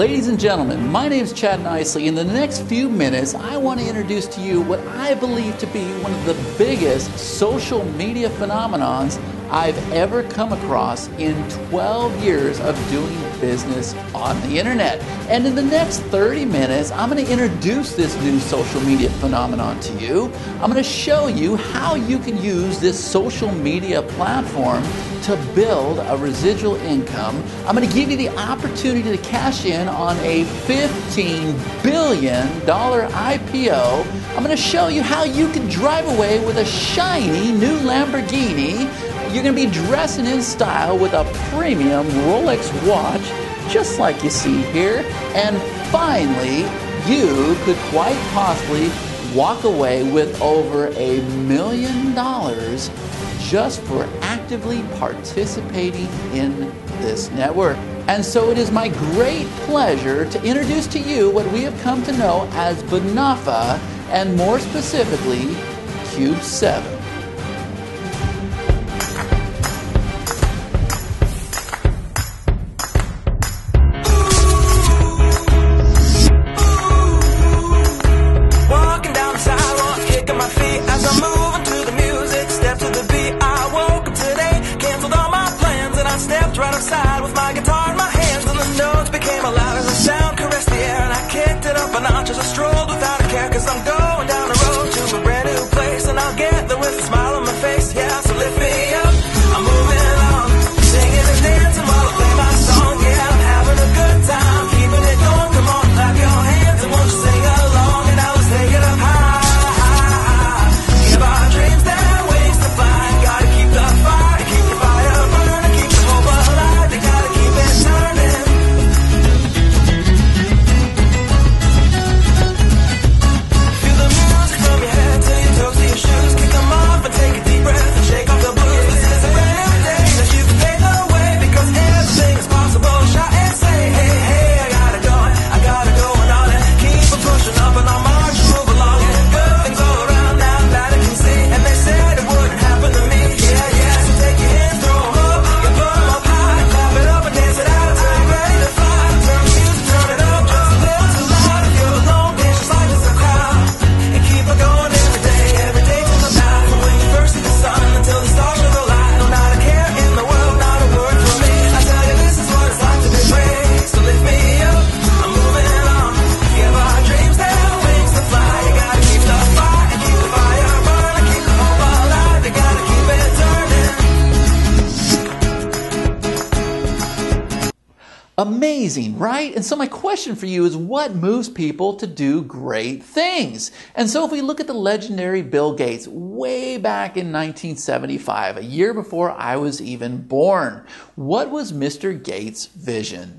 Ladies and gentlemen, my name is Chad Nicely. In the next few minutes, I want to introduce to you what I believe to be one of the biggest social media phenomenons I've ever come across in 12 years of doing business on the internet. And in the next 30 minutes, I'm going to introduce this new social media phenomenon to you. I'm going to show you how you can use this social media platform to build a residual income. I'm going to give you the opportunity to cash in on a $15 billion IPO. I'm going to show you how you can drive away with a shiny new Lamborghini. You're going to be dressing in style with a premium Rolex watch, just like you see here. And finally, you could quite possibly walk away with over $1 million just for actively participating in this network. And so it is my great pleasure to introduce to you what we have come to know as BONOFA, and more specifically, Cube 7. I strolled without a care, cause I'm going down the road to a brand new place, and I'll get there with a smile on my face. Yeah, so lift me up, I'm moving along, singing and dancing while I play my song. Yeah, I'm having a good time, keeping it going. Come on, clap your hands and won't you sing along? And now let's take it up high. Give our dreams their wings to fly. Gotta keep the fire, keep the fire burning, keep the hope alive. They gotta keep it turning. Amazing, right? And so my question for you is, what moves people to do great things? And so if we look at the legendary Bill Gates way back in 1975, a year before I was even born, what was Mr. Gates' vision?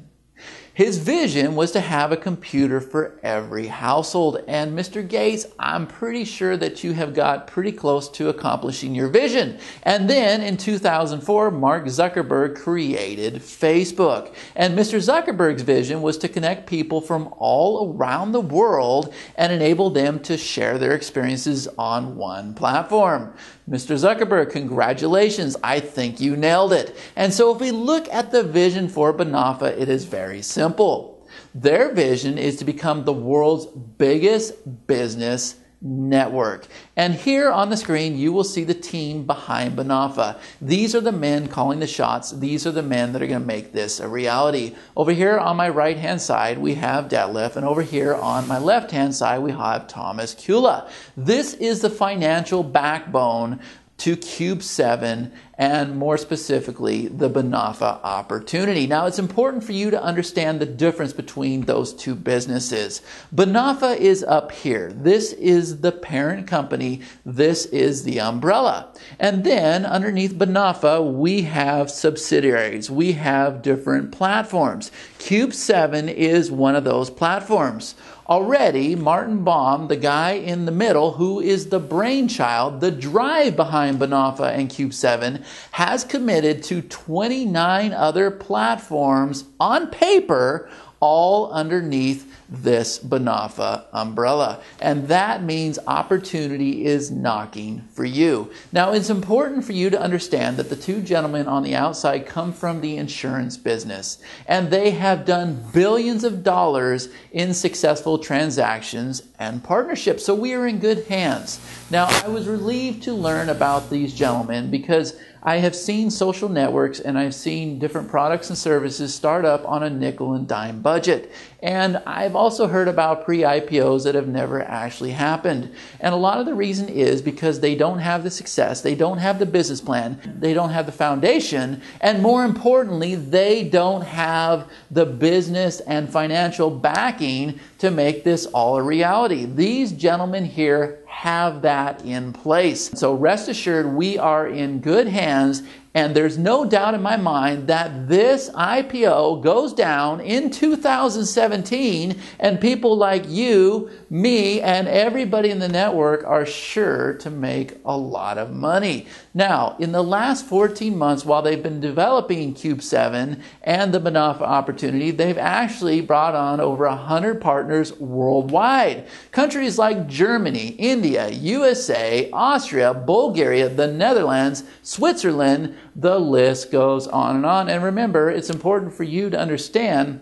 His vision was to have a computer for every household. And Mr. Gates, I'm pretty sure that you have got pretty close to accomplishing your vision. And then in 2004, Mark Zuckerberg created Facebook. And Mr. Zuckerberg's vision was to connect people from all around the world and enable them to share their experiences on one platform. Mr. Zuckerberg, congratulations. I think you nailed it. And so if we look at the vision for BONOFA, it is very simple. Their vision is to become the world's biggest business network. And here on the screen, you will see the team behind BONOFA. These are the men calling the shots. These are the men that are going to make this a reality. Over here on my right-hand side, we have Detlef, and over here on my left-hand side, we have Thomas Kula. This is the financial backbone to Cube 7, and more specifically, the BONOFA opportunity. Now, it's important for you to understand the difference between those two businesses. BONOFA is up here. This is the parent company. This is the umbrella. And then underneath BONOFA, we have subsidiaries. We have different platforms. Cube 7 is one of those platforms. Already, Martin Baum, the guy in the middle, who is the brainchild, the drive behind BONOFA and Cube 7, has committed to 29 other platforms on paper, all underneath this BONOFA umbrella. And that means opportunity is knocking for you. Now, it's important for you to understand that the two gentlemen on the outside come from the insurance business, and they have done billions of dollars in successful transactions and partnerships. So we are in good hands. Now, I was relieved to learn about these gentlemen because I have seen social networks and I've seen different products and services start up on a nickel and dime budget. And I've also heard about pre-IPOs that have never actually happened. And a lot of the reason is because they don't have the success, they don't have the business plan, they don't have the foundation, and more importantly, they don't have the business and financial backing to make this all a reality. These gentlemen here have that in place. So rest assured, we are in good hands, and there's no doubt in my mind that this IPO goes down in 2017, and people like you, me, and everybody in the network are sure to make a lot of money. Now, in the last 14 months, while they've been developing Cube 7 and the BONOFA opportunity, they've actually brought on over 100 partners worldwide. Countries like Germany, India, USA, Austria, Bulgaria, the Netherlands, Switzerland, the list goes on and on. And remember, it's important for you to understand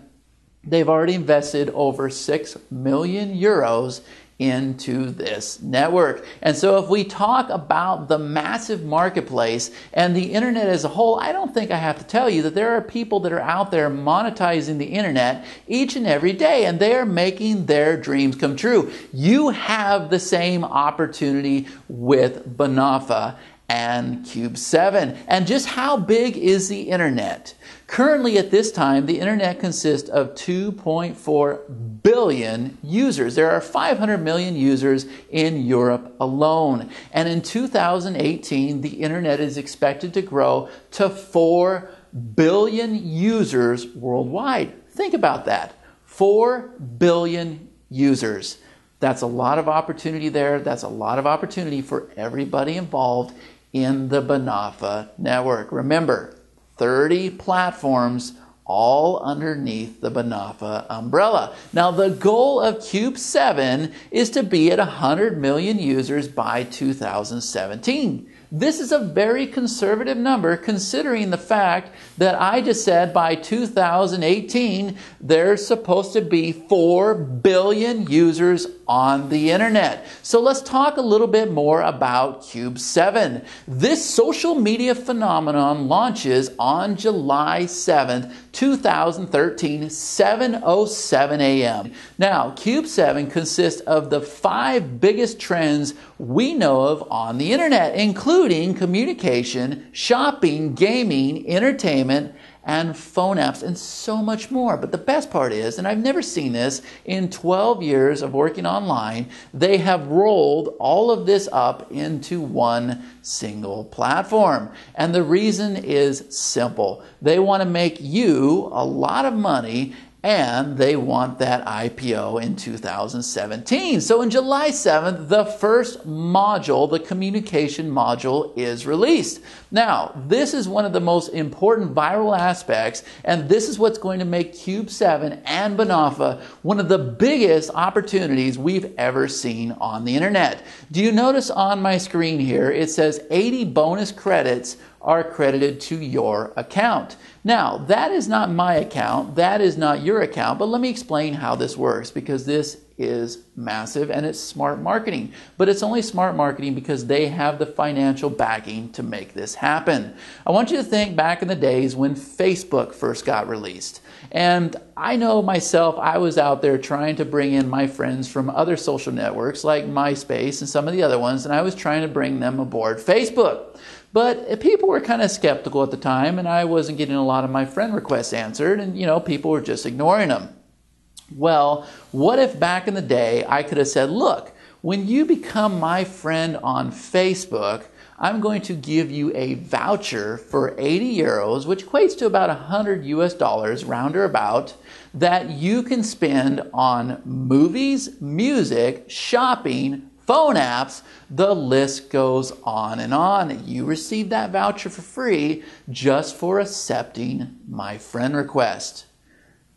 they've already invested over 6 million euros into this network. And so if we talk about the massive marketplace and the internet as a whole, I don't think I have to tell you that there are people that are out there monetizing the internet each and every day, and they are making their dreams come true. You have the same opportunity with BONOFA and Cube 7. And just how big is the internet? Currently at this time, the internet consists of 2.4 billion users. There are 500 million users in Europe alone. And in 2018, the internet is expected to grow to 4 billion users worldwide. Think about that. 4 billion users. That's a lot of opportunity there. That's a lot of opportunity for everybody involved in the BONOFA network. Remember, 30 platforms all underneath the BONOFA umbrella. Now, the goal of Cube 7 is to be at 100 million users by 2017. This is a very conservative number considering the fact that I just said by 2018 there's supposed to be 4 billion users on the internet. So let's talk a little bit more about Cube 7. This social media phenomenon launches on July 7th, 2013, 7:07 a.m. Now, Cube 7 consists of the 5 biggest trends we know of on the internet, including communication, shopping, gaming, entertainment, and phone apps, and so much more. But the best part is, and I've never seen this in 12 years of working online, they have rolled all of this up into one single platform. And the reason is simple. They want to make you a lot of money, and they want that IPO in 2017. So in July 7th, the first module, the communication module, is released. Now, this is one of the most important viral aspects, and this is what's going to make Cube 7 and BONOFA one of the biggest opportunities we've ever seen on the internet. Do you notice on my screen here, it says 80 bonus credits are credited to your account. Now, that is not my account, that is not your account, but let me explain how this works, because this is massive and it's smart marketing. But it's only smart marketing because they have the financial backing to make this happen. I want you to think back in the days when Facebook first got released. And I know myself, I was out there trying to bring in my friends from other social networks like MySpace and some of the other ones, and I was trying to bring them aboard Facebook. But people were kind of skeptical at the time, and I wasn't getting a lot of my friend requests answered, and people were just ignoring them. Well, what if back in the day I could have said, look, when you become my friend on Facebook, I'm going to give you a voucher for 80 euros, which equates to about $100 US, round or about, that you can spend on movies, music, shopping, phone apps, the list goes on and on. You receive that voucher for free just for accepting my friend request.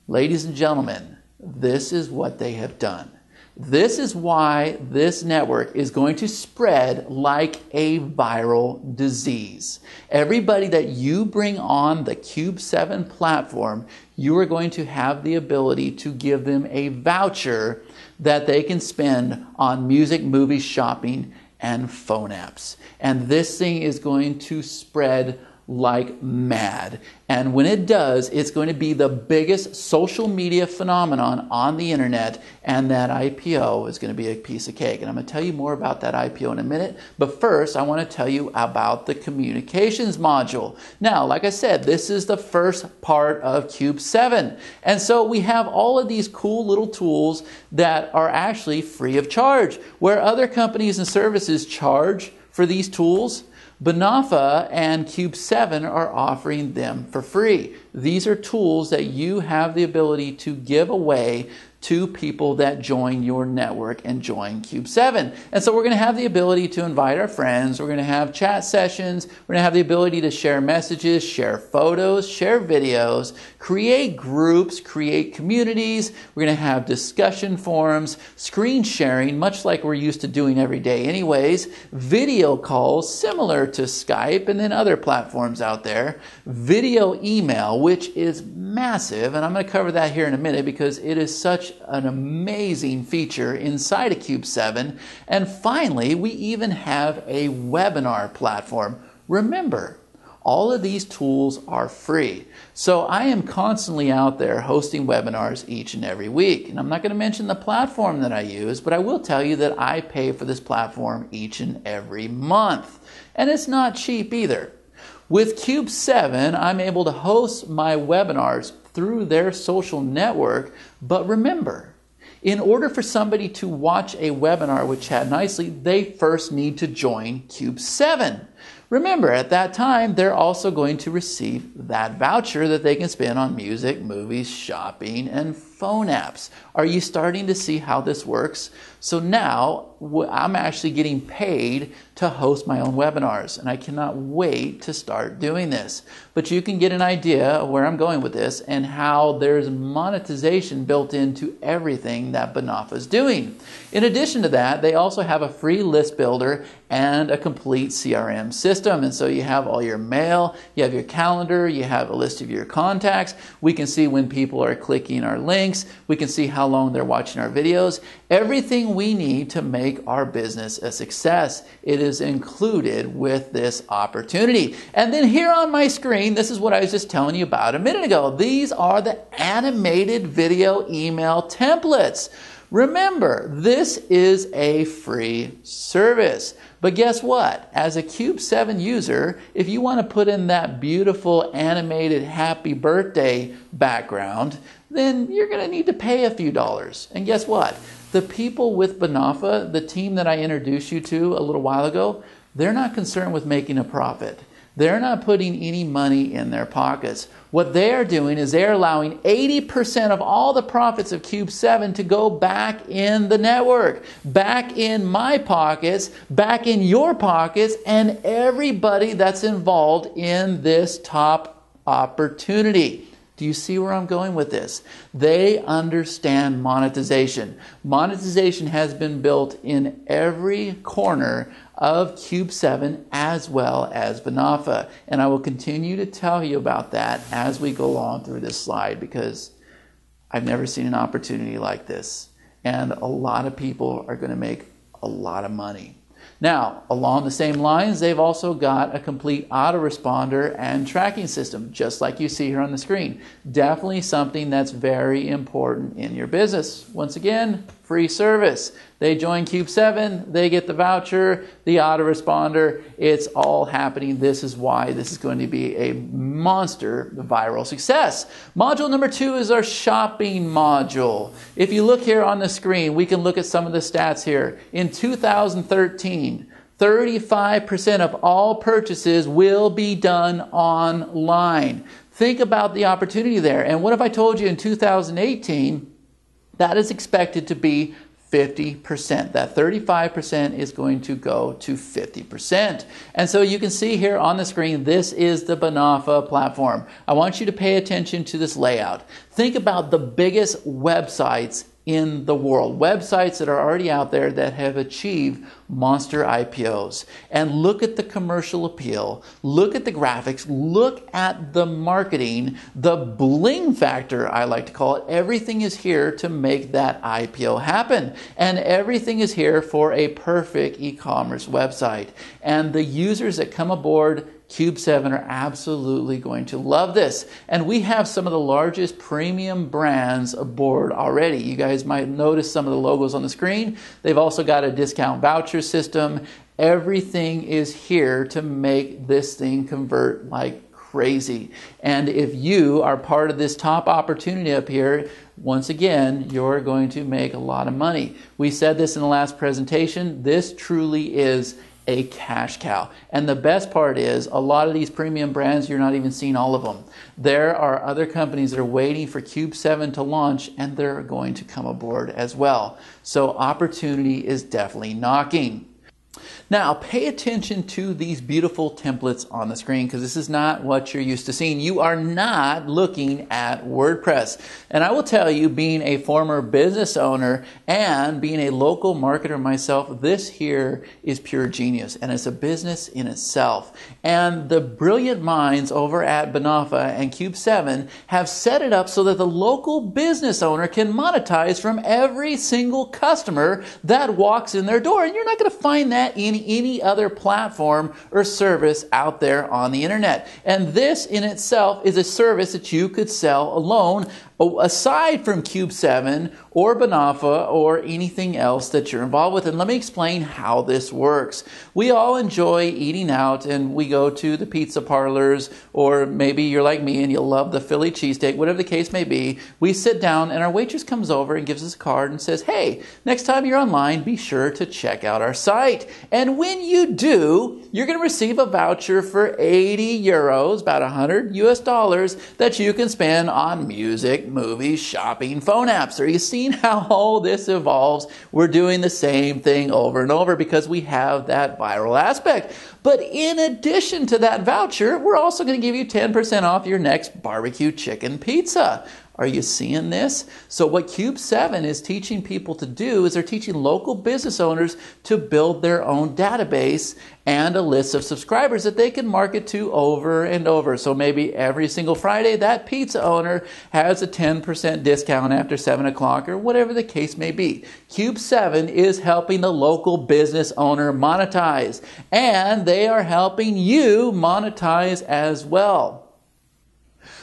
Ladies and gentlemen, this is what they have done. This is why this network is going to spread like a viral disease. Everybody that you bring on the Cube 7 platform, you are going to have the ability to give them a voucher that they can spend on music, movies, shopping, and phone apps. And this thing is going to spread like mad. And when it does, it's going to be the biggest social media phenomenon on the internet, and that IPO is going to be a piece of cake. And I'm going to tell you more about that IPO in a minute, but first I want to tell you about the communications module. Now, like I said, this is the first part of Cube 7. And so we have all of these cool little tools that are actually free of charge. Where other companies and services charge for these tools, BONOFA and Cube 7 are offering them for free. These are tools that you have the ability to give away to people that join your network and join Cube 7. And so we're going to have the ability to invite our friends. We're going to have chat sessions. We're going to have the ability to share messages, share photos, share videos, create groups, create communities. We're going to have discussion forums, screen sharing, much like we're used to doing every day anyways, video calls similar to Skype and then other platforms out there, video email, which is massive, and I'm going to cover that here in a minute because it is such an amazing feature inside of Cube 7. And finally, we even have a webinar platform. Remember, all of these tools are free. So I am constantly out there hosting webinars each and every week. And I'm not going to mention the platform that I use, but I will tell you that I pay for this platform each and every month. And it's not cheap either. With Cube 7, I'm able to host my webinars through their social network. But remember, in order for somebody to watch a webinar with Chat Nicely, they first need to join Cube 7. Remember, at that time, they're also going to receive that voucher that they can spend on music, movies, shopping, and phone apps. Are you starting to see how this works? So now I'm actually getting paid to host my own webinars, and I cannot wait to start doing this. But you can get an idea of where I'm going with this and how there's monetization built into everything that BONOFA is doing. In addition to that, they also have a free list builder and a complete CRM system. And so you have all your mail, you have your calendar, you have a list of your contacts. We can see when people are clicking our links. We can see how long they're watching our videos. Everything we need to make our business a success, it is included with this opportunity. And then here on my screen, this is what I was just telling you about a minute ago. These are the animated video email templates. Remember, this is a free service. But guess what? As a Cube 7 user, if you want to put in that beautiful animated happy birthday background, then you're going to need to pay a few dollars. And guess what? The people with BONOFA, the team that I introduced you to a little while ago, they're not concerned with making a profit. They're not putting any money in their pockets. What they are doing is they're allowing 80% of all the profits of Cube 7 to go back in the network, back in my pockets, back in your pockets, and everybody that's involved in this top opportunity. Do you see where I'm going with this? They understand monetization. Monetization has been built in every corner of Cube 7 as well as BONOFA. And I will continue to tell you about that as we go along through this slide because I've never seen an opportunity like this. And a lot of people are going to make a lot of money. Now, along the same lines, they've also got a complete autoresponder and tracking system, just like you see here on the screen. Definitely something that's very important in your business. Once again, free service. They join Cube 7, they get the voucher, the autoresponder. It's all happening. This is why this is going to be a monster viral success. Module number 2 is our shopping module. If you look here on the screen, we can look at some of the stats here. In 2013, 35% of all purchases will be done online. Think about the opportunity there. And what if I told you in 2018, that is expected to be 50%. That 35% is going to go to 50%. And so you can see here on the screen, this is the BONOFA platform. I want you to pay attention to this layout. Think about the biggest websites in the world, websites that are already out there that have achieved monster IPOs. And look at the commercial appeal, look at the graphics, look at the marketing, the bling factor, I like to call it. Everything is here to make that IPO happen. And everything is here for a perfect e-commerce website. And the users that come aboard Cube 7 are absolutely going to love this. And we have some of the largest premium brands aboard already. You guys might notice some of the logos on the screen. They've also got a discount voucher system. Everything is here to make this thing convert like crazy. And if you are part of this top opportunity up here, once again, you're going to make a lot of money. We said this in the last presentation. This truly is a cash cow. And the best part is, a lot of these premium brands, you're not even seeing all of them. There are other companies that are waiting for Cube 7 to launch, and they're going to come aboard as well. So opportunity is definitely knocking. Now, pay attention to these beautiful templates on the screen, because this is not what you're used to seeing. You are not looking at WordPress. And I will tell you, being a former business owner and being a local marketer myself, this here is pure genius, and it's a business in itself. And the brilliant minds over at BONOFA and Cube 7 have set it up so that the local business owner can monetize from every single customer that walks in their door. And you're not going to find that in any other platform or service out there on the internet. And this in itself is a service that you could sell alone, aside from Cube 7 or BONOFA or anything else that you're involved with. And let me explain how this works. We all enjoy eating out, and we go to the pizza parlors, or maybe you're like me and you'll love the Philly cheesesteak, whatever the case may be. We sit down and our waitress comes over and gives us a card and says, hey, next time you're online, be sure to check out our site. And when you do, you're going to receive a voucher for 80 euros, about $100 US, that you can spend on music, movies, shopping, phone apps. Are you seeing how all this evolves? We're doing the same thing over and over because we have that viral aspect. But in addition to that voucher, we're also going to give you 10% off your next barbecue chicken pizza. Are you seeing this? So what Cube 7 is teaching people to do is they're teaching local business owners to build their own database and a list of subscribers that they can market to over and over. So maybe every single Friday, that pizza owner has a 10% discount after 7 o'clock or whatever the case may be. Cube 7 is helping the local business owner monetize, and they are helping you monetize as well.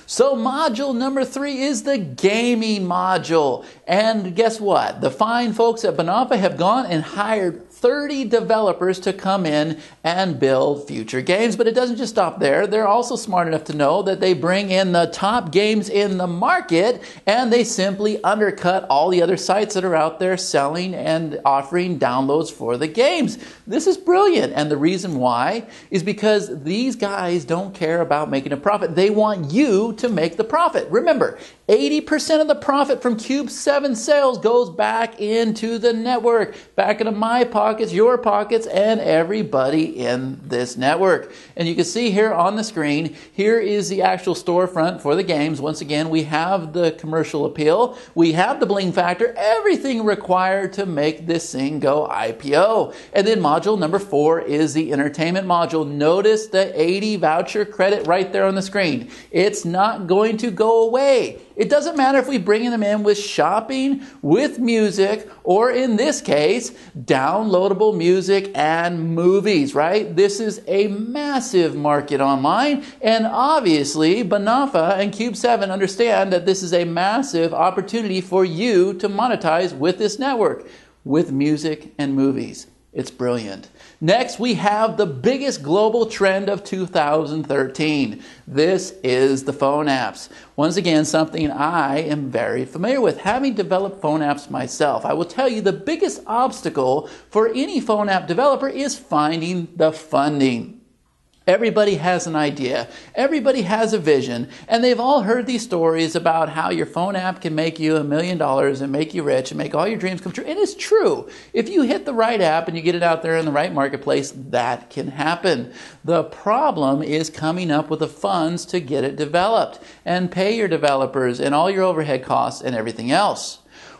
So module number 3 is the gaming module. And guess what? The fine folks at BONOFA have gone and hired 30 developers to come in and build future games. But it doesn't just stop there. They're also smart enough to know that they bring in the top games in the market, and they simply undercut all the other sites that are out there selling and offering downloads for the games. This is brilliant. And the reason why is because these guys don't care about making a profit. They want you to make the profit. Remember, 80% of the profit from Cube 7 sales goes back into the network, back into my pockets, your pockets, and everybody in this network. And you can see here on the screen, here is the actual storefront for the games. Once again, we have the commercial appeal, we have the bling factor, everything required to make this thing go IPO. And then module number 4 is the entertainment module. Notice the 80 voucher credit right there on the screen. It's not going to go away. It doesn't matter if we bring them in with shopping, with music, or in this case, downloadable music and movies, right? This is a massive market online, and obviously BONOFA and Cube 7 understand that this is a massive opportunity for you to monetize with this network, with music and movies. It's brilliant. Next, we have the biggest global trend of 2013. This is the phone apps. Once again, something I am very familiar with, having developed phone apps myself. I will tell you the biggest obstacle for any phone app developer is finding the funding. Everybody has an idea. Everybody has a vision. And they've all heard these stories about how your phone app can make you $1 million and make you rich and make all your dreams come true. And it's true. If you hit the right app and you get it out there in the right marketplace, that can happen. The problem is coming up with the funds to get it developed and pay your developers and all your overhead costs and everything else.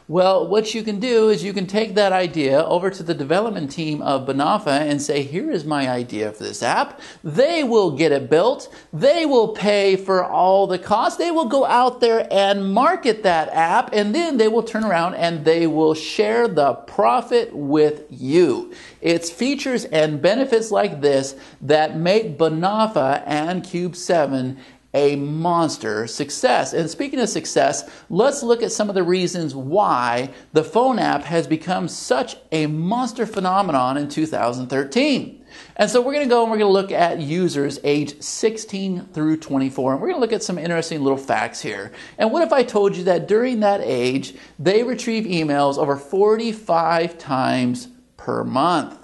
Well, what you can do is you can take that idea over to the development team of BONOFA and say, here is my idea for this app. They will get it built. They will pay for all the costs. They will go out there and market that app, and then they will turn around and they will share the profit with you. It's features and benefits like this that make BONOFA and Cube 7 a monster success. And speaking of success, let's look at some of the reasons why the phone app has become such a monster phenomenon in 2013. And so we're going to go and we're going to look at users age 16 through 24. And we're going to look at some interesting little facts here. And what if I told you that during that age, they retrieve emails over 45 times per month?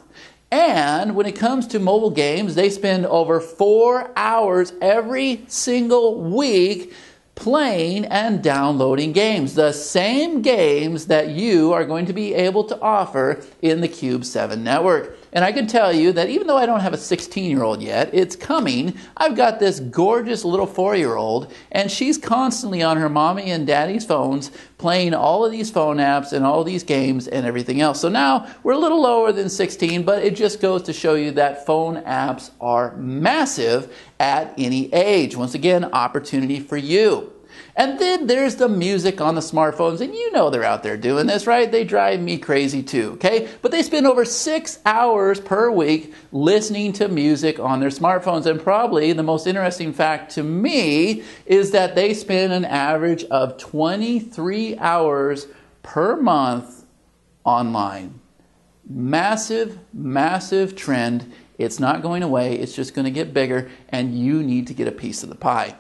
And when it comes to mobile games, they spend over 4 hours every single week playing and downloading games. The same games that you are going to be able to offer in the Cube 7 network. And I can tell you that even though I don't have a 16-year-old yet, it's coming. I've got this gorgeous little 4-year-old, and she's constantly on her mommy and daddy's phones playing all of these phone apps and all these games and everything else. So now we're a little lower than 16, but it just goes to show you that phone apps are massive at any age. Once again, opportunity for you. And then there's the music on the smartphones, and you know they're out there doing this, right? They drive me crazy too, okay? But they spend over 6 hours per week listening to music on their smartphones. And probably the most interesting fact to me is that they spend an average of 23 hours per month online. Massive, massive trend. It's not going away. It's just going to get bigger, and you need to get a piece of the pie.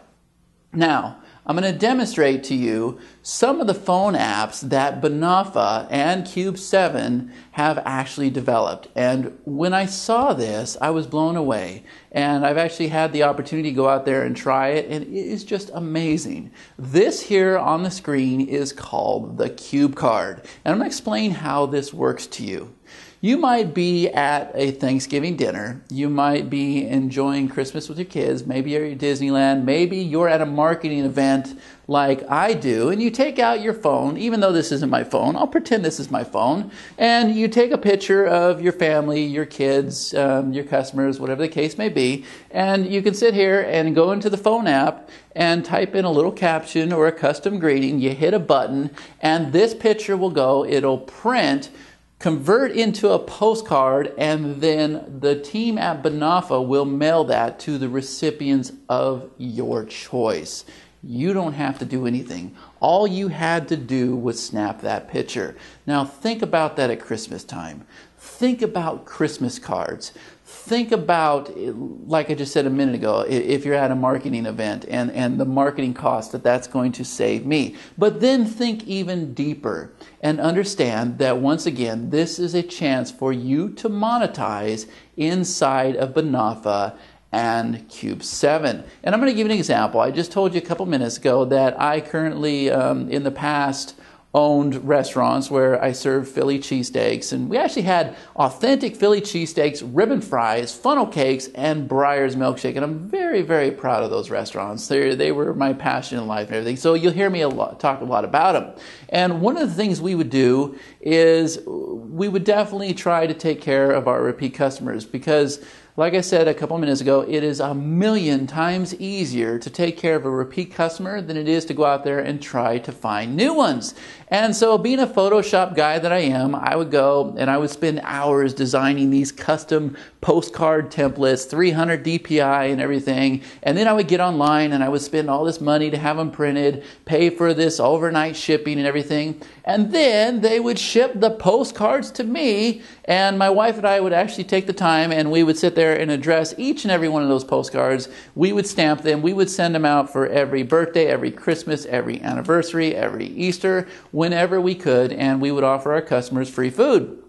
Now, I'm going to demonstrate to you some of the phone apps that BONOFA and Cube 7 have actually developed. And when I saw this, I was blown away. And I've actually had the opportunity to go out there and try it, and it is just amazing. This here on the screen is called the Cube Card. And I'm going to explain how this works to you. You might be at a Thanksgiving dinner. You might be enjoying Christmas with your kids. Maybe you're at Disneyland. Maybe you're at a marketing event like I do, and you take out your phone, even though this isn't my phone. I'll pretend this is my phone. And you take a picture of your family, your kids, your customers, whatever the case may be. And you can sit here and go into the phone app and type in a little caption or a custom greeting. You hit a button, and this picture will go. It'll print, convert into a postcard, and then the team at BONOFA will mail that to the recipients of your choice. You don't have to do anything. All you had to do was snap that picture. Now think about that at Christmas time. Think about Christmas cards. Think about, like I just said a minute ago, if you're at a marketing event and the marketing cost that's going to save me. But then think even deeper and understand that once again, this is a chance for you to monetize inside of BONOFA and Cube 7. And I'm going to give you an example. I just told you a couple minutes ago that I currently, in the past, owned restaurants where I served Philly cheesesteaks, and we actually had authentic Philly cheesesteaks, ribbon fries, funnel cakes, and Breyer's milkshake, and I'm very, very proud of those restaurants. They were my passion in life and everything, so you'll hear me talk a lot about them. And one of the things we would do is we would definitely try to take care of our repeat customers, because like I said a couple minutes ago, it is 1,000,000 times easier to take care of a repeat customer than it is to go out there and try to find new ones. And so being a Photoshop guy that I am, I would go and I would spend hours designing these custom postcard templates, 300 DPI and everything. And then I would get online and I would spend all this money to have them printed, pay for this overnight shipping and everything. And then they would ship the postcards to me, and my wife and I would actually take the time and we would sit there and address each and every one of those postcards. We would stamp them. We would send them out for every birthday, every Christmas, every anniversary, every Easter, whenever we could, and we would offer our customers free food.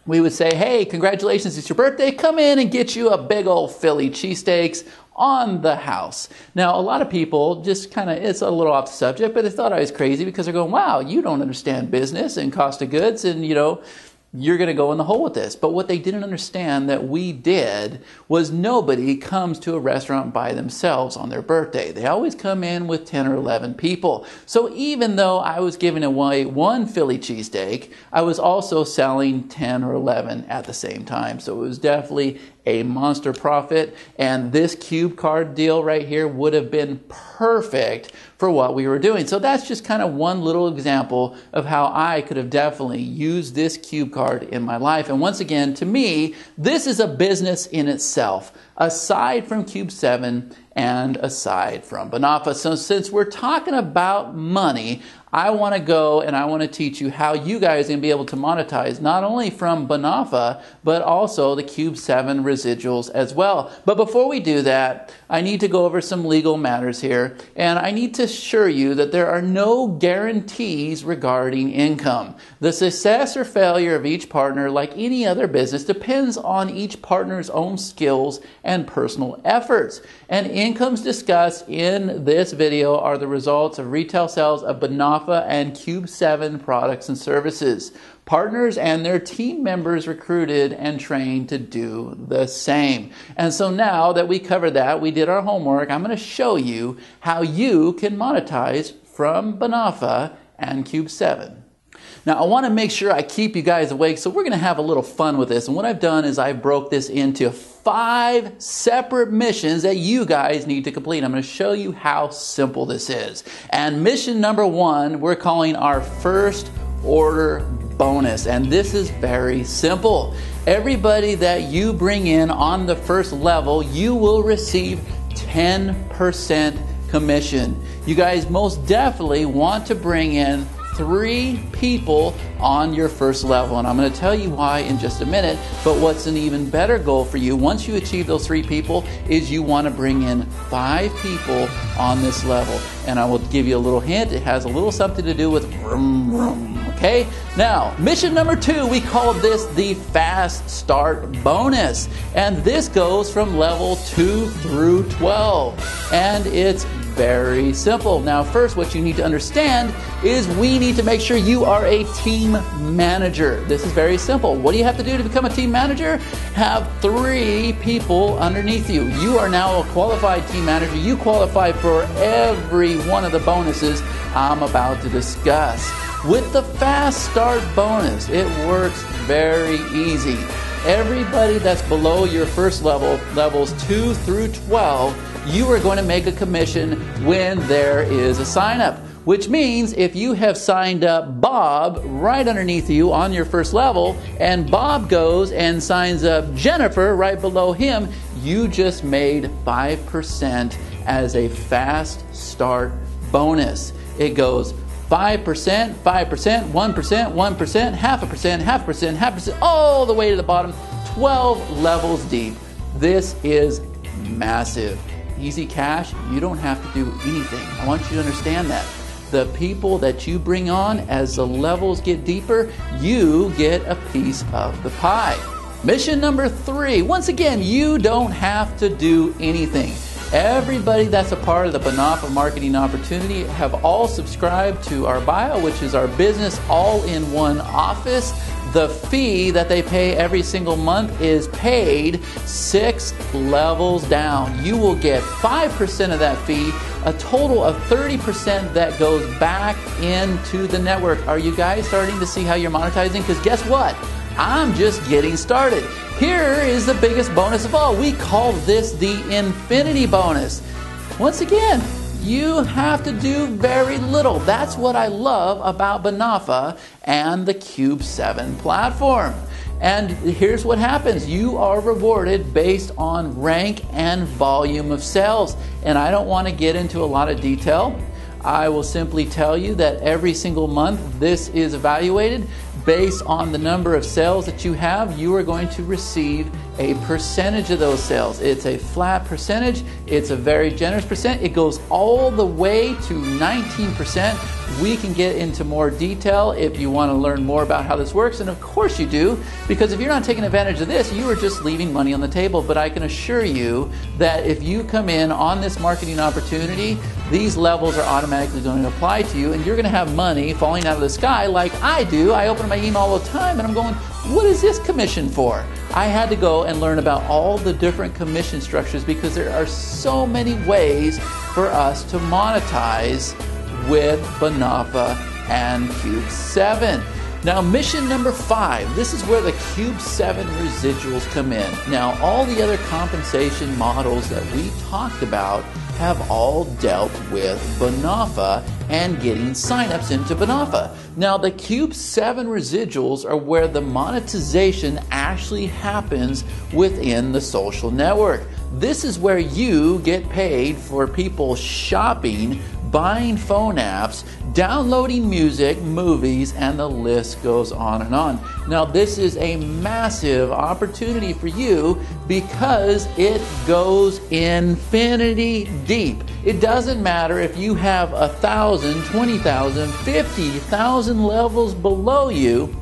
we would say, hey, congratulations, it's your birthday. Come in and get you a big old Philly cheesesteaks on the house. Now, a lot of people just kind of, it's a little off the subject, but they thought I was crazy because they're going, wow, you don't understand business and cost of goods, and you're going to go in the hole with this. But what they didn't understand that we did was nobody comes to a restaurant by themselves on their birthday. They always come in with 10 or 11 people. So even though I was giving away one Philly cheesesteak, I was also selling 10 or 11 at the same time. So it was definitely a monster profit. And this cube card deal right here would have been perfect for what we were doing. So that's just kind of one little example of how I could have definitely used this cube card in my life. And once again, to me, this is a business in itself, aside from Cube 7 and aside from BONOFA. So since we're talking about money, I want to go and I want to teach you how you guys can be able to monetize not only from BONOFA, but also the Cube 7 residuals as well. But before we do that, I need to go over some legal matters here, and I need to assure you that there are no guarantees regarding income. The success or failure of each partner, like any other business, depends on each partner's own skills and personal efforts. And incomes discussed in this video are the results of retail sales of BONOFA and Cube 7 products and services. Partners and their team members recruited and trained to do the same. And so now that we covered that, we did our homework, I'm going to show you how you can monetize from BONOFA and Cube 7. Now, I want to make sure I keep you guys awake, so we're going to have a little fun with this. And what I've done is I broke this into 5 separate missions that you guys need to complete. I'm going to show you how simple this is. And mission number 1, we're calling our first order bonus. And this is very simple. Everybody that you bring in on the first level, you will receive 10% commission. You guys most definitely want to bring in 3 people on your first level, and I'm going to tell you why in just a minute. But what's an even better goal for you once you achieve those 3 people is you want to bring in 5 people on this level. And I will give you a little hint. It has a little something to do with vroom vroom. Okay, now mission number 2, we call this the fast start bonus, and this goes from level 2 through 12, and it's very simple. Now first, what you need to understand is we need to make sure you are a team manager. This is very simple. What do you have to do to become a team manager? Have 3 people underneath you. You are now a qualified team manager. You qualify for every one of the bonuses I'm about to discuss. With the fast start bonus, it works very easy. Everybody that's below your first level, levels 2 through 12, you are going to make a commission when there is a sign up. Which means if you have signed up Bob right underneath you on your first level, and Bob goes and signs up Jennifer right below him, you just made 5% as a fast start bonus. It goes 5%, 5%, 1%, 1%, half a percent, all the way to the bottom, 12 levels deep. This is massive. Easy cash, you don't have to do anything. I want you to understand that. The people that you bring on, as the levels get deeper, you get a piece of the pie. Mission number 3, once again, you don't have to do anything. Everybody that's a part of the BONOFA marketing opportunity have all subscribed to our bio, which is our business all-in-one office. The fee that they pay every single month is paid 6 levels down. You will get 5% of that fee, a total of 30% that goes back into the network. Are you guys starting to see how you're monetizing? Because guess what? I'm just getting started. Here is the biggest bonus of all. We call this the infinity bonus. Once again, you have to do very little. That's what I love about BONOFA and the Cube 7 platform. And here's what happens. You are rewarded based on rank and volume of sales. And I don't want to get into a lot of detail. I will simply tell you that every single month this is evaluated based on the number of sales that you have, you are going to receive a percentage of those sales. It's a flat percentage. It's a very generous percent. It goes all the way to 19%. We can get into more detail if you want to learn more about how this works, and of course you do, because if you're not taking advantage of this, you are just leaving money on the table. But I can assure you that if you come in on this marketing opportunity, these levels are automatically going to apply to you, and you're going to have money falling out of the sky like I do. I open my email all the time and I'm going, what is this commission for? I had to go and learn about all the different commission structures because there are so many ways for us to monetize with Bonofa and Cube 7. Now, mission number 5, this is where the Cube 7 residuals come in. Now, all the other compensation models that we talked about have all dealt with Bonofa and getting signups into Bonofa. Now, the Cube 7 residuals are where the monetization actually happens within the social network. This is where you get paid for people shopping, buying phone apps, downloading music, movies, and the list goes on and on. Now, this is a massive opportunity for you because it goes infinity deep. It doesn't matter if you have 1,000, 20,000, 50,000 levels below you,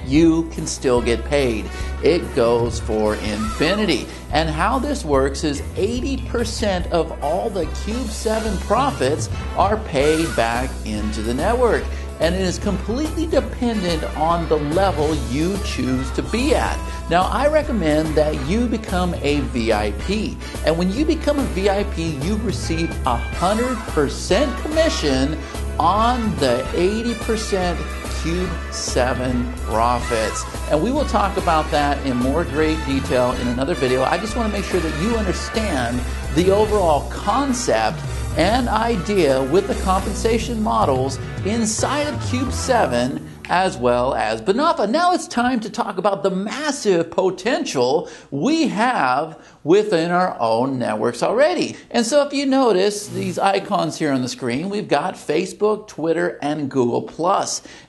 you can still get paid. It goes for infinity. And how this works is 80% of all the Cube 7 profits are paid back into the network. And it is completely dependent on the level you choose to be at. Now, I recommend that you become a VIP. And when you become a VIP, you receive 100% commission on the 80% Cube 7 profits. And we will talk about that in more great detail in another video. I just want to make sure that you understand the overall concept and idea with the compensation models inside of Cube 7 as well as Bonofa. Now it's time to talk about the massive potential we have within our own networks already. And so if you notice these icons here on the screen, we've got Facebook, Twitter, and Google+.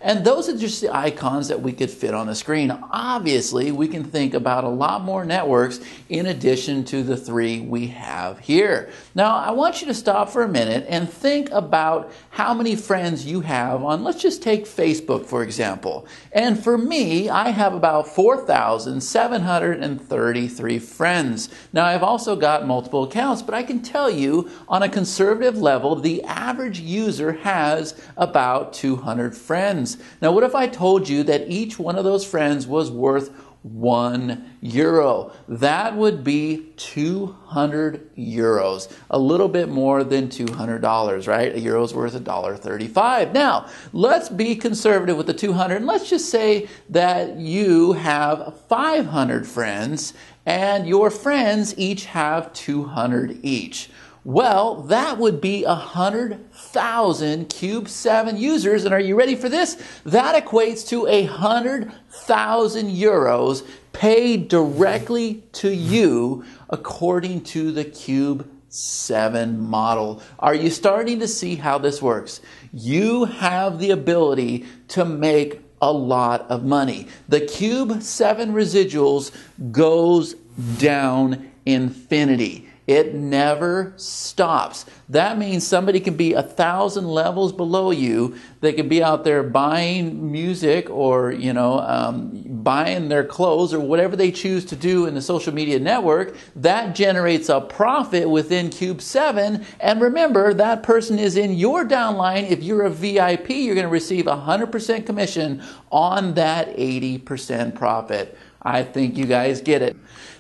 And those are just the icons that we could fit on the screen. Obviously, we can think about a lot more networks in addition to the 3 we have here. Now, I want you to stop for a minute and think about how many friends you have on, let's just take Facebook, for example. And for me, I have about 4,733 friends. Now, I've also got multiple accounts, but I can tell you on a conservative level, the average user has about 200 friends. Now, what if I told you that each one of those friends was worth €1? That would be 200 euros, a little bit more than $200, right? A euro's worth $1.35. Now, let's be conservative with the 200, and let's just say that you have 500 friends, and your friends each have 200 each. Well, that would be 100,000 Cube 7 users. And are you ready for this? That equates to 100,000 euros paid directly to you according to the Cube 7 model. Are you starting to see how this works? You have the ability to make a lot of money. The Cube 7 residuals goes down infinity. It never stops. That means somebody can be 1,000 levels below you. They can be out there buying music or, buying their clothes or whatever they choose to do in the social media network. That generates a profit within Cube 7. And remember, that person is in your downline. If you're a VIP, you're going to receive 100% commission on that 80% profit. I think you guys get it.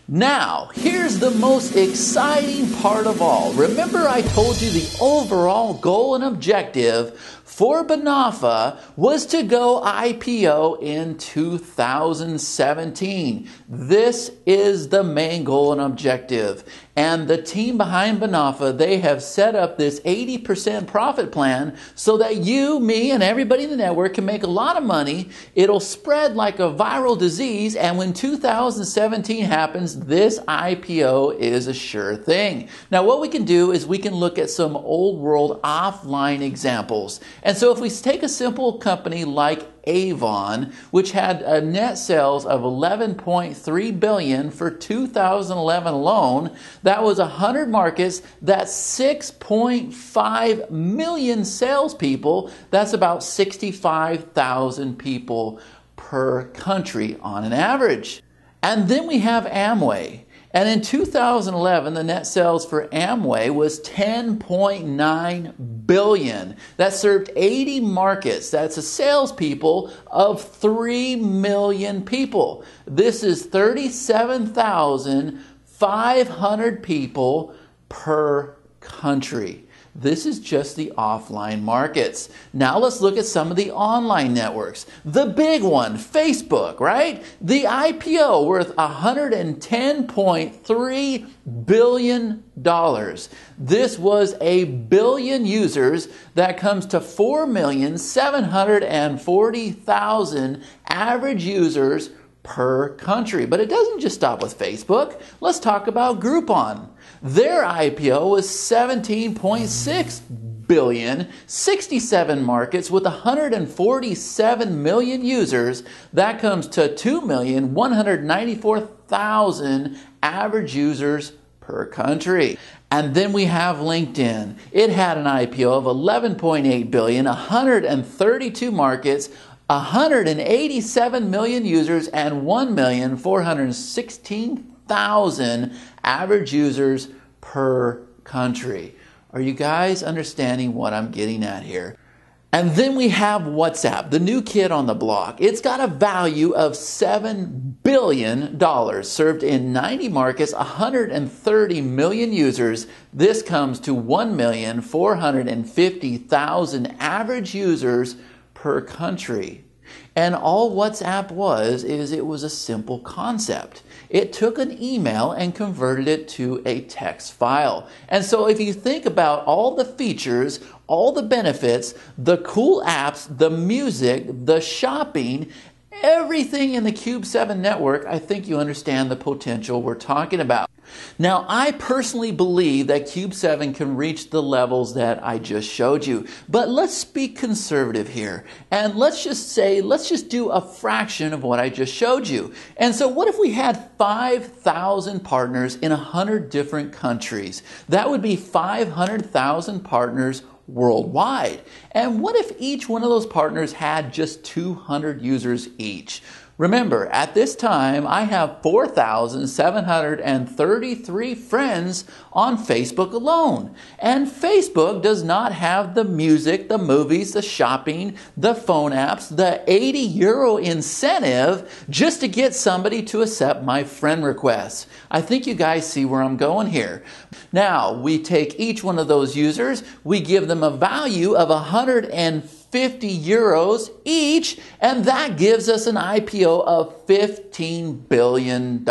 Now, here's the most exciting part of all. Remember I told you the overall goal and objective for Bonofa was to go IPO in 2017. This is the main goal and objective. And the team behind Bonofa, they have set up this 80% profit plan so that you, me, and everybody in the network can make a lot of money. It'll spread like a viral disease, and when 2017 happens, business, this IPO is a sure thing. Now, what we can do is we can look at some old world offline examples. And so if we take a simple company like Avon, which had a net sales of $11.3 billion for 2011 alone, that was 100 markets, that's 6.5 million salespeople, that's about 65,000 people per country on an average. And then we have Amway. And in 2011, the net sales for Amway was $10.9 billion. That served 80 markets. That's a salespeople of 3 million people. This is 37,500 people per country. This is just the offline markets. Now let's look at some of the online networks. The big one, Facebook, right? The IPO worth $110.3 billion. This was a billion users. That comes to 4,740,000 average users per country. But it doesn't just stop with Facebook. Let's talk about Groupon. Their IPO was $17.6 billion, 67 markets with 147 million users. That comes to 2,194,000 average users per country. And then we have LinkedIn. It had an IPO of $11.8 billion, 132 markets, 187 million users, and 1,416,000 average users per country. Are you guys understanding what I'm getting at here? And then we have WhatsApp, the new kid on the block. It's got a value of $7 billion, served in 90 markets, 130 million users. This comes to 1,450,000 average users per country. And all WhatsApp was it was a simple concept. It took an email and converted it to a text file. And so if you think about all the features, all the benefits, the cool apps, the music, the shopping, everything in the Cube 7 network, I think you understand the potential we're talking about. Now, I personally believe that Cube 7 can reach the levels that I just showed you. But let's be conservative here. And let's just do a fraction of what I just showed you. And so what if we had 5,000 partners in 100 different countries? That would be 500,000 partners worldwide. And what if each one of those partners had just 200 users each? Remember, at this time, I have 4,733 friends on Facebook alone. And Facebook does not have the music, the movies, the shopping, the phone apps, the €80 incentive just to get somebody to accept my friend requests. I think you guys see where I'm going here. Now, we take each one of those users, we give them a value of €150 each, and that gives us an IPO of $15 billion.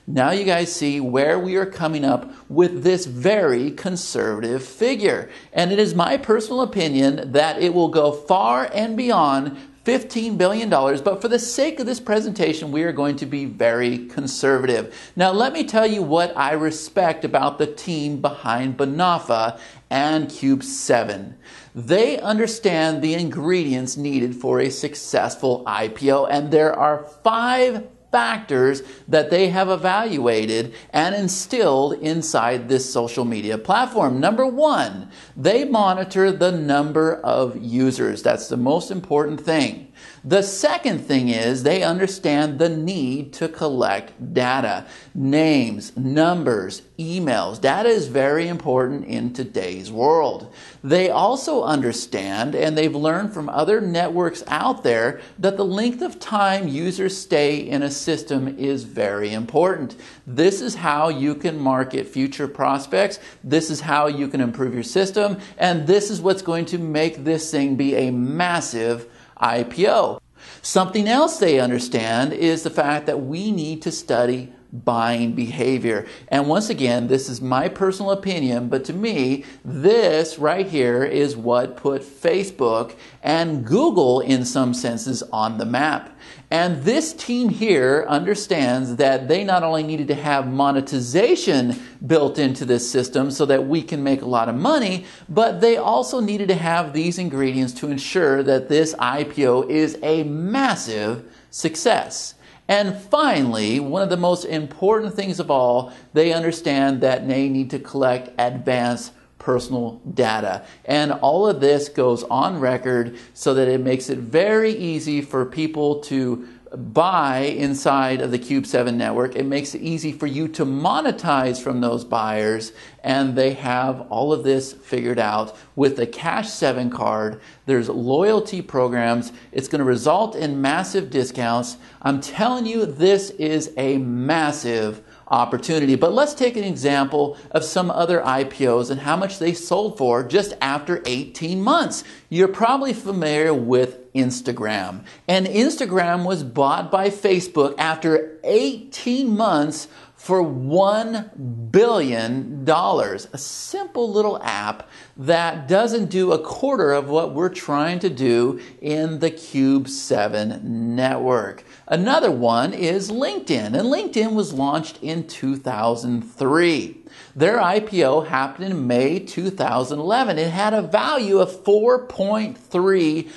Now you guys see where we are coming up with this very conservative figure. And it is my personal opinion that it will go far and beyond $15 billion, but for the sake of this presentation, we are going to be very conservative. Now, let me tell you what I respect about the team behind BONOFA and Cube 7. They understand the ingredients needed for a successful IPO, and there are 5 factors that they have evaluated and instilled inside this social media platform. Number 1, they monitor the number of users. That's the most important thing. The second thing is they understand the need to collect data, names, numbers, emails. Data is very important in today's world. They also understand, and they've learned from other networks out there, that the length of time users stay in a system is very important. This is how you can market future prospects. This is how you can improve your system. And this is what's going to make this thing be a massive IPO. Something else they understand is the fact that we need to study buying behavior. And once again, this is my personal opinion, but to me, this right here is what put Facebook and Google in some senses on the map. And this team here understands that they not only needed to have monetization built into this system so that we can make a lot of money, but they also needed to have these ingredients to ensure that this IPO is a massive success. And finally, one of the most important things of all, they understand that they need to collect advanced personal data. And all of this goes on record so that it makes it very easy for people to buy inside of the Cube 7 network. It makes it easy for you to monetize from those buyers, and they have all of this figured out with the Cash 7 card. There's loyalty programs. It's going to result in massive discounts. I'm telling you, this is a massive opportunity. But let's take an example of some other IPOs and how much they sold for just after 18 months. You're probably familiar with Instagram. And Instagram was bought by Facebook after 18 months for $1 billion. A simple little app that doesn't do a quarter of what we're trying to do in the Cube 7 network. Another one is LinkedIn, and LinkedIn was launched in 2003. Their IPO happened in May 2011. It had a value of $4.3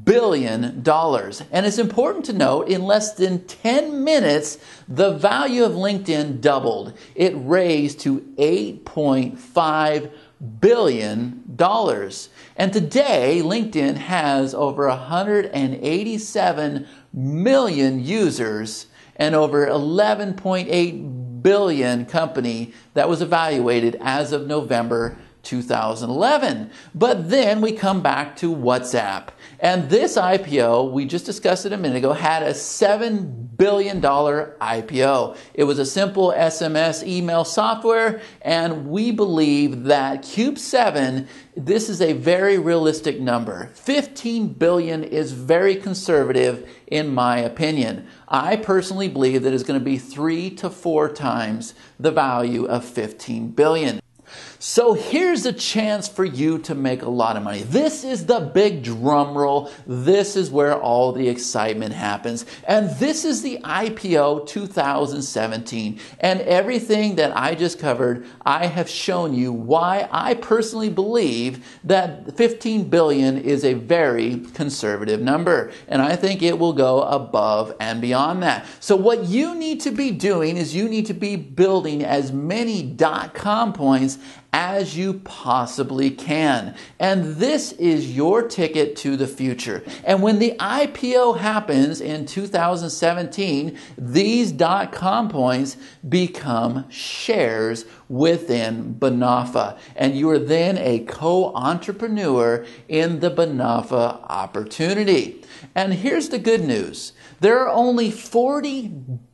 billion. And it's important to note, in less than 10 minutes, the value of LinkedIn doubled. It raised to $8.5 billion. And today, LinkedIn has over 187 million users and over 11.8 billion company that was evaluated as of November 2011. But then we come back to WhatsApp. And this IPO, we just discussed it a minute ago, had a $7 billion IPO. It was a simple SMS email software, and we believe that Cube 7, this is a very realistic number. 15 billion is very conservative in my opinion. I personally believe that it's going to be 3 to 4 times the value of 15 billion. So here's a chance for you to make a lot of money. This is the big drum roll. This is where all the excitement happens. And this is the IPO 2017. And everything that I just covered, I have shown you why I personally believe that 15 billion is a very conservative number. And I think it will go above and beyond that. So what you need to be doing is you need to be building as many .com points as you possibly can. And this is your ticket to the future. And when the IPO happens in 2017, these .com points become shares within BONOFA. And you are then a co-entrepreneur in the BONOFA opportunity. And here's the good news. There are only 40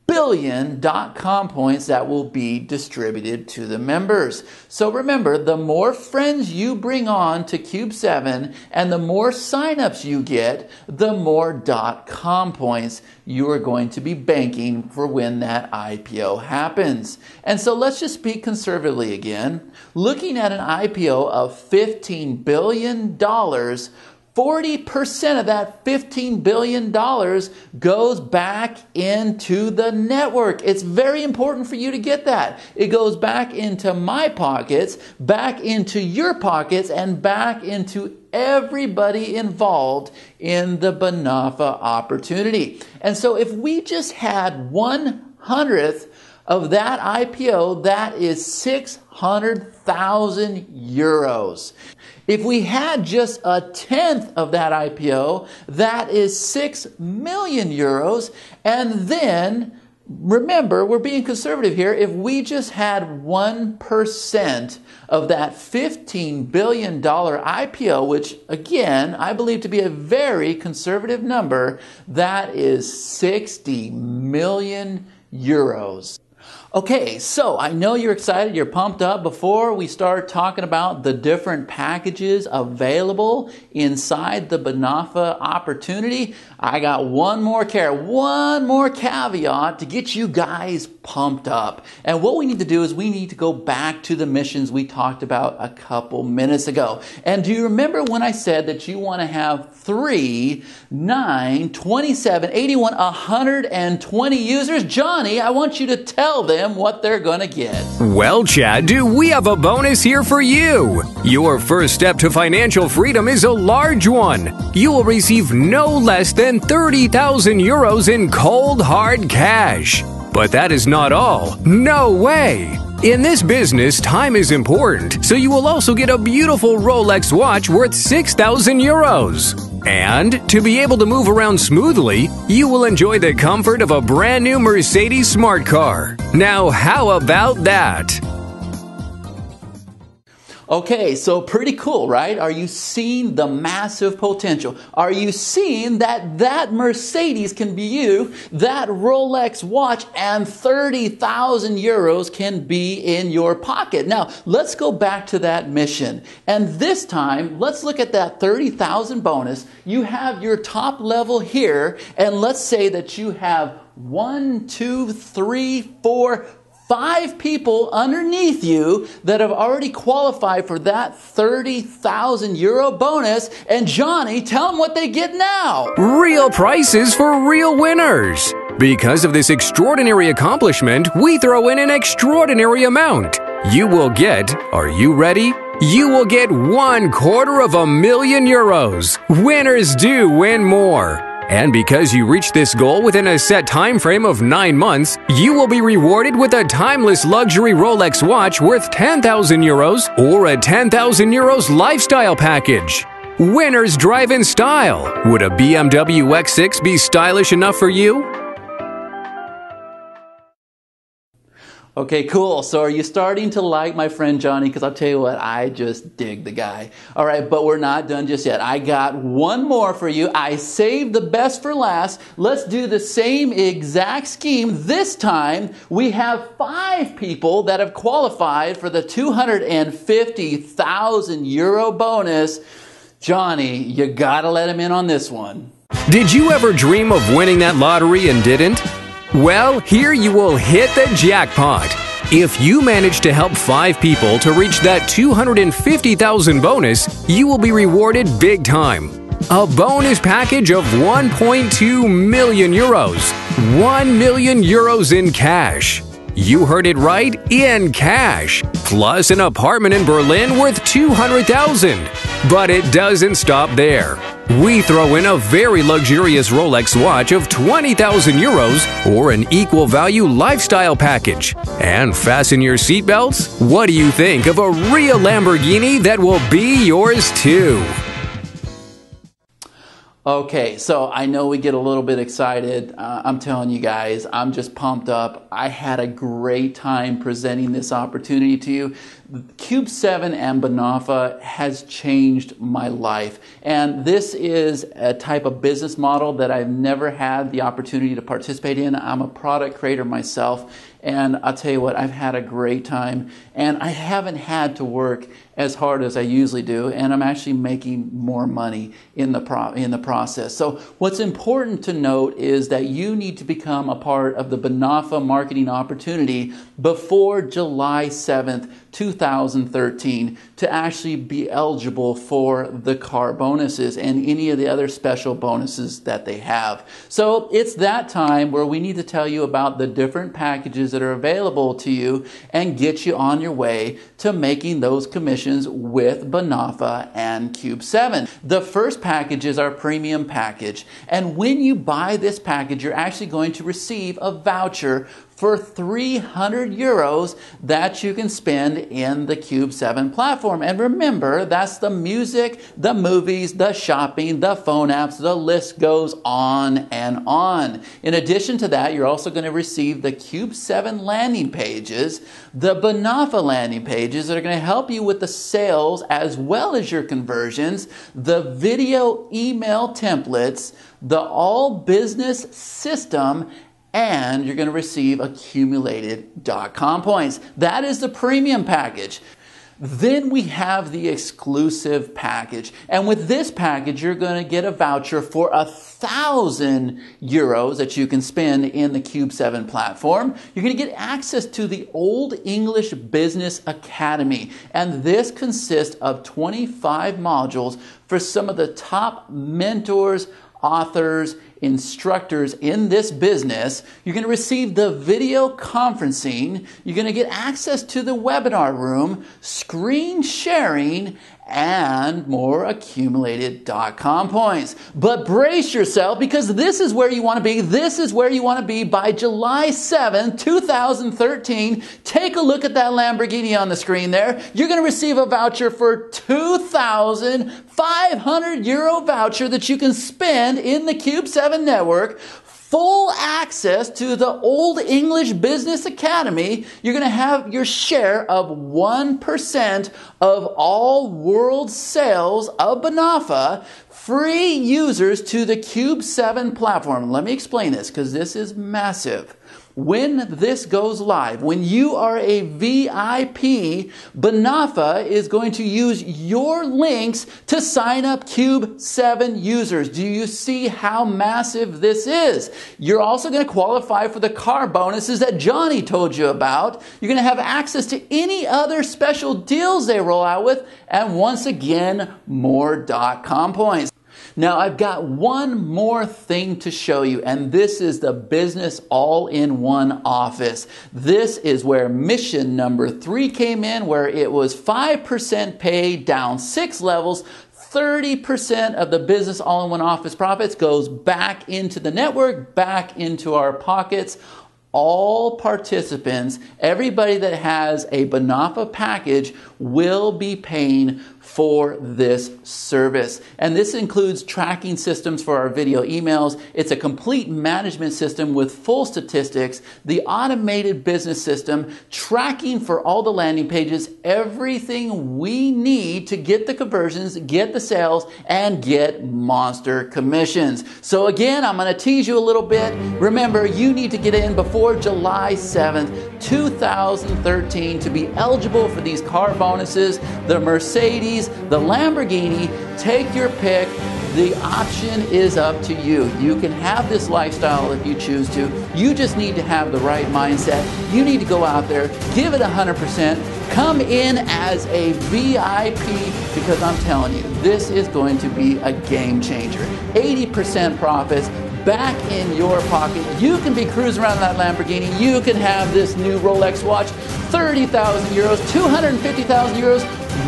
billion .com points that will be distributed to the members. So remember, the more friends you bring on to Cube 7 and the more signups you get, the more .com points you are going to be banking for when that IPO happens. And so let's just speak conservatively again. Looking at an IPO of $15 billion, 40% of that $15 billion goes back into the network. It's very important for you to get that. It goes back into my pockets, back into your pockets, and back into everybody involved in the BONOFA opportunity. And so if we just had 1/100th of that IPO, that is 600,000 euros. If we had just 1/10 of that IPO, that is 6 million euros. And then, remember, we're being conservative here. If we just had 1% of that $15 billion IPO, which again, I believe to be a very conservative number, that is 60 million euros. Okay, so I know you're excited, you're pumped up. Before we start talking about the different packages available inside the BONOFA opportunity, I got one more caveat to get you guys pumped up. And what we need to do is we need to go back to the missions we talked about a couple minutes ago. And do you remember when I said that you want to have 3, 9, 27, 81, 120 users? Johnny, I want you to tell them what they're going to get. Well, Chad, we have a bonus here for you. Your first step to financial freedom is a large one. You will receive no less than 30,000 euros in cold, hard cash. But that is not all. No way! In this business, time is important, so you will also get a beautiful Rolex watch worth 6,000 euros. And to be able to move around smoothly, you will enjoy the comfort of a brand new Mercedes Smart Car. Now, how about that? Okay, so pretty cool, right? Are you seeing the massive potential? Are you seeing that Mercedes can be you, that Rolex watch, and 30,000 euros can be in your pocket? Now, let's go back to that mission. And this time, let's look at that 30,000 bonus. You have your top level here, and let's say that you have 1, 2, 3, 4, 5 people underneath you that have already qualified for that 30,000 euro bonus. And Johnny, tell them what they get now. Real prices for real winners. Because of this extraordinary accomplishment, we throw in an extraordinary amount. You will get, are you ready? You will get 250,000 euros. Winners do win more. And because you reach this goal within a set time frame of 9 months, you will be rewarded with a timeless luxury Rolex watch worth 10,000 euros or a 10,000 euros lifestyle package. Winners drive in style. Would a BMW X6 be stylish enough for you? Okay, cool. So are you starting to like my friend Johnny? Because I'll tell you what, I just dig the guy. All right, but we're not done just yet. I got one more for you. I saved the best for last. Let's do the same exact scheme. This time, we have 5 people that have qualified for the 250,000 euro bonus. Johnny, you gotta let him in on this one. Did you ever dream of winning that lottery and didn't? Well, here you will hit the jackpot. If you manage to help 5 people to reach that 250,000 bonus, you will be rewarded big time. A bonus package of 1.2 million euros. 1 million euros in cash. You heard it right, in cash. Plus an apartment in Berlin worth 200,000. But it doesn't stop there. We throw in a very luxurious Rolex watch of 20,000 euros or an equal value lifestyle package. And fasten your seatbelts. What do you think of a real Lamborghini that will be yours too? Okay, so I know we get a little bit excited. I'm telling you guys, I'm just pumped up. I had a great time presenting this opportunity to you. Cube 7 and BONOFA has changed my life. And this is a type of business model that I've never had the opportunity to participate in. I'm a product creator myself. And I'll tell you what, I've had a great time. And I haven't had to work as hard as I usually do. And I'm actually making more money in the process. So what's important to note is that you need to become a part of the BONOFA marketing opportunity before July 7th, 2013 to actually be eligible for the car bonuses and any of the other special bonuses that they have. So it's that time where we need to tell you about the different packages that are available to you and get you on your way to making those commissions with BONOFA and Cube 7. The first package is our premium package. And when you buy this package, you're actually going to receive a voucher for 300 euros that you can spend in the Cube 7 platform. And remember, that's the music, the movies, the shopping, the phone apps, the list goes on and on. In addition to that, you're also going to receive the Cube 7 landing pages, the BONOFA landing pages that are going to help you with the sales as well as your conversions, the video email templates, the all business system, and you're going to receive accumulated .com points. That is the premium package. Then we have the exclusive package. And with this package, you're going to get a voucher for 1,000 euros that you can spend in the Cube 7 platform. You're going to get access to the Old English Business Academy. And this consists of 25 modules for some of the top mentors, authors, instructors in this business. You're going to receive the video conferencing. You're going to get access to the webinar room, screen sharing, and more accumulated .com points. But brace yourself, because this is where you want to be. This is where you want to be by July 7th, 2013. Take a look at that Lamborghini on the screen there. You're going to receive a voucher for 2,500 euro voucher that you can spend in the Cube 7 network. Full access to the Old English Business Academy. You're going to have your share of 1% of all world sales of BONOFA. Free users to the Cube 7 platform. Let me explain this, because this is massive. When this goes live, when you are a VIP, BONOFA is going to use your links to sign up Cube 7 users. Do you see how massive this is? You're also going to qualify for the car bonuses that Johnny told you about. You're going to have access to any other special deals they roll out with, and once again, more .com points. Now, I've got one more thing to show you, and this is the Business All-in-One Office. This is where mission number 3 came in, where it was 5% pay down 6 levels. 30% of the Business All-in-One Office profits goes back into the network, back into our pockets. All participants, everybody that has a BONOFA package, will be paying for this service. And this includes tracking systems for our video emails. It's a complete management system with full statistics, the automated business system, tracking for all the landing pages, everything we need to get the conversions, get the sales, and get monster commissions. So again, I'm going to tease you a little bit. Remember, you need to get in before July 7th, 2013 to be eligible for these car bonuses, the Mercedes, the Lamborghini. Take your pick. The option is up to you. You can have this lifestyle if you choose to. You just need to have the right mindset. You need to go out there, give it 100%, come in as a VIP, because I'm telling you, this is going to be a game changer. 80% profits back in your pocket. You can be cruising around that Lamborghini. You can have this new Rolex watch, 30,000 euros, 250,000 euros,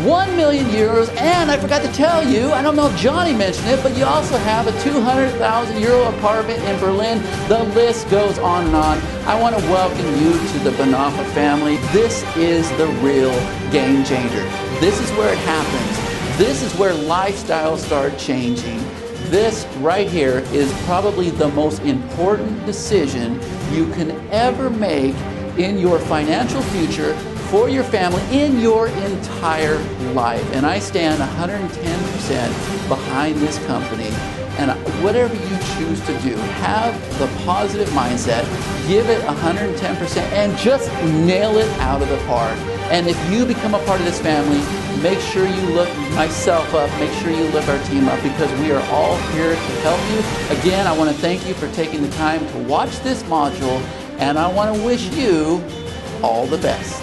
1 million euros, and I forgot to tell you, I don't know if Johnny mentioned it, but you also have a 200,000 euro apartment in Berlin. The list goes on and on. I want to welcome you to the BONOFA family. This is the real game changer. This is where it happens. This is where lifestyles start changing. This right here is probably the most important decision you can ever make in your financial future, for your family, in your entire life. And I stand 110% behind this company. And whatever you choose to do, have the positive mindset, give it 110%, and just nail it out of the park. And if you become a part of this family, make sure you look myself up, make sure you look our team up, because we are all here to help you. Again, I want to thank you for taking the time to watch this module, and I want to wish you all the best.